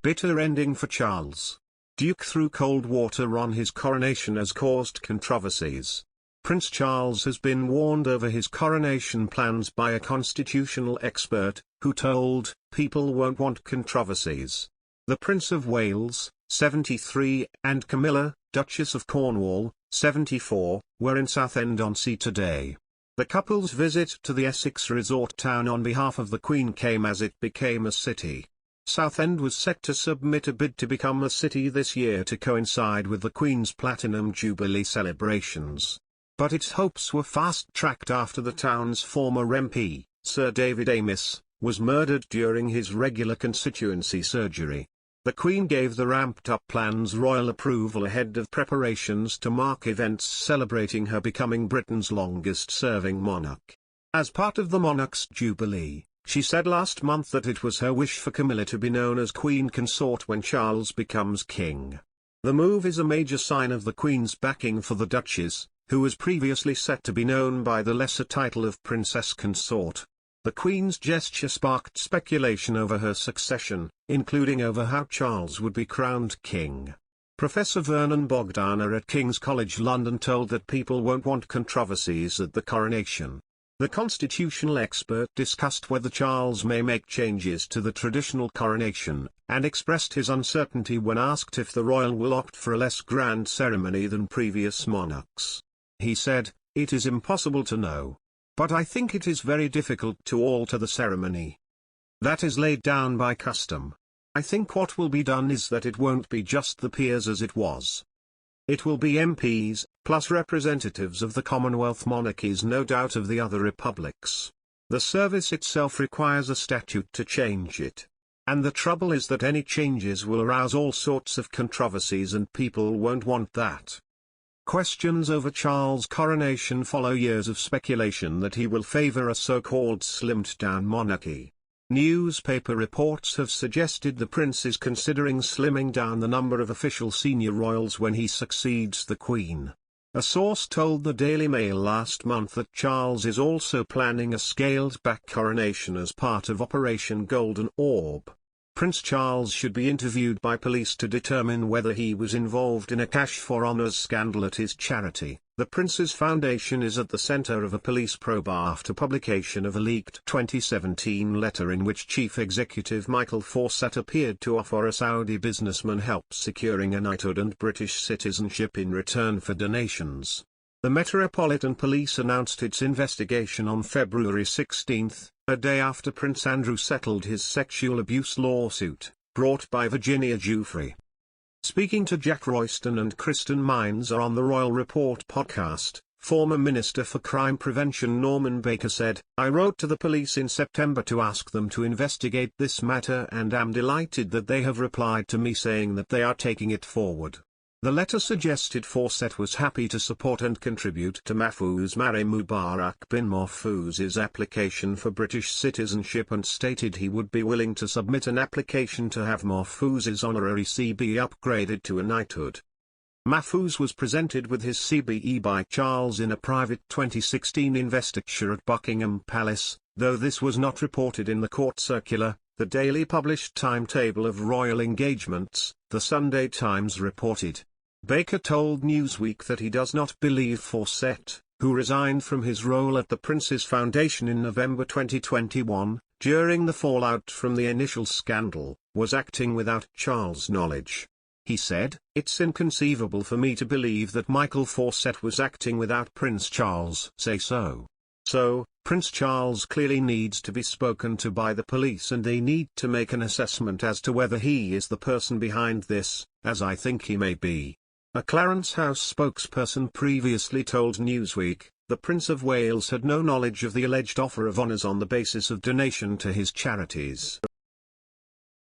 Bitter ending for Charles. Duke threw cold water on his coronation has caused controversies. Prince Charles has been warned over his coronation plans by a constitutional expert, who told people won't want controversies. The Prince of Wales, 73, and Camilla, Duchess of Cornwall, 74, were in Southend-on-Sea today. The couple's visit to the Essex resort town on behalf of the Queen came as it became a city. Southend was set to submit a bid to become a city this year to coincide with the Queen's Platinum Jubilee celebrations. But its hopes were fast-tracked after the town's former MP, Sir David Amess, was murdered during his regular constituency surgery. The Queen gave the ramped-up plans royal approval ahead of preparations to mark events celebrating her becoming Britain's longest-serving monarch. As part of the monarch's Jubilee, she said last month that it was her wish for Camilla to be known as Queen Consort when Charles becomes king. The move is a major sign of the Queen's backing for the Duchess, who was previously set to be known by the lesser title of Princess Consort. The Queen's gesture sparked speculation over her succession, including over how Charles would be crowned king. Professor Vernon Bogdana at King's College London told that people won't want controversies at the coronation. The constitutional expert discussed whether Charles may make changes to the traditional coronation, and expressed his uncertainty when asked if the royal will opt for a less grand ceremony than previous monarchs. He said, "It is impossible to know. But I think it is very difficult to alter the ceremony. That is laid down by custom. I think what will be done is that it won't be just the peers as it was. It will be MPs, plus representatives of the Commonwealth monarchies, no doubt of the other republics. The service itself requires a statute to change it. And the trouble is that any changes will arouse all sorts of controversies and people won't want that." Questions over Charles' coronation follow years of speculation that he will favor a so-called slimmed-down monarchy. Newspaper reports have suggested the prince is considering slimming down the number of official senior royals when he succeeds the Queen. A source told the Daily Mail last month that Charles is also planning a scaled-back coronation as part of Operation Golden Orb. Prince Charles should be interviewed by police to determine whether he was involved in a cash for honours scandal at his charity. The Prince's Foundation is at the centre of a police probe after publication of a leaked 2017 letter in which Chief Executive Michael Fawcett appeared to offer a Saudi businessman help securing a knighthood and British citizenship in return for donations. The Metropolitan Police announced its investigation on February 16, a day after Prince Andrew settled his sexual abuse lawsuit, brought by Virginia Giuffre. Speaking to Jack Royston and Kristen Mines on the Royal Report podcast, former Minister for Crime Prevention Norman Baker said, "I wrote to the police in September to ask them to investigate this matter and am delighted that they have replied to me saying that they are taking it forward." The letter suggested Fawcett was happy to support and contribute to Mahfouz Mari Mubarak bin Mahfouz's application for British citizenship and stated he would be willing to submit an application to have Mahfouz's honorary CBE upgraded to a knighthood. Mahfouz was presented with his CBE by Charles in a private 2016 investiture at Buckingham Palace, though this was not reported in the court circular. The daily published timetable of royal engagements, the Sunday Times reported. Baker told Newsweek that he does not believe Fawcett, who resigned from his role at the Prince's Foundation in November 2021, during the fallout from the initial scandal, was acting without Charles' knowledge. He said, "It's inconceivable for me to believe that Michael Fawcett was acting without Prince Charles' say so. So, Prince Charles clearly needs to be spoken to by the police and they need to make an assessment as to whether he is the person behind this, as I think he may be." A Clarence House spokesperson previously told Newsweek, the Prince of Wales had no knowledge of the alleged offer of honours on the basis of donation to his charities.